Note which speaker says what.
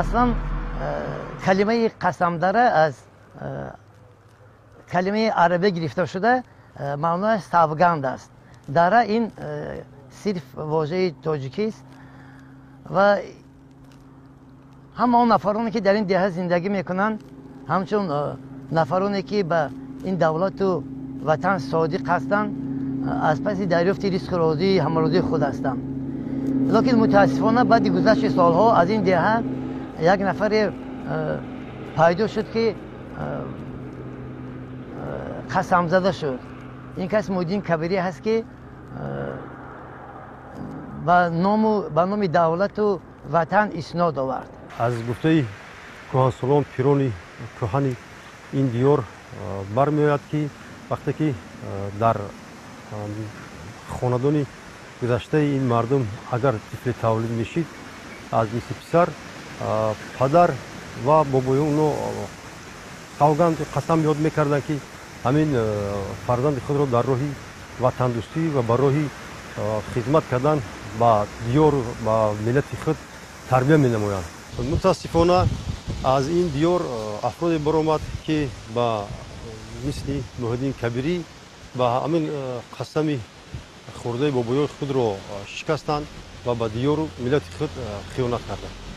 Speaker 1: اصلا کلمه قسمداره از کلمه عربی گرفته شده، معنای سوگند است. داره این صرف واژه تاجیکی است و همه اون نفرانی که در این دهه زندگی میکنن، همچون نفرانی که به این دولت و وطن صادق هستند، از پس دریافت ریسک رازی همرازی خود هستند. لیکن متاسفانه بعد گذشت سالها از این دهه یک نفر پیدا شد که قسم زده شد. این کس محیدین کبیری هست که به نام دولت و وطن اسناد آورد.
Speaker 2: از گفته کهنسالان پیران کهن این دیار برمیآید که وقتی که در خاندان گذشته این مردم اگر طفل تولید میشید، از این پسر پدر و بابایان اونو سوگند قسم یاد میکردن که همین فرزند خود را در راه وطن دوستی و بر راه خدمت کردن با دیار و ملت خود تربیت مینمایند. متاسفانه از این دیار افراد برآمد که با مثل محیدین کبیری با همین قسم خورده بابایان خود را شکستند و با دیار و ملت خود خیانت کردند.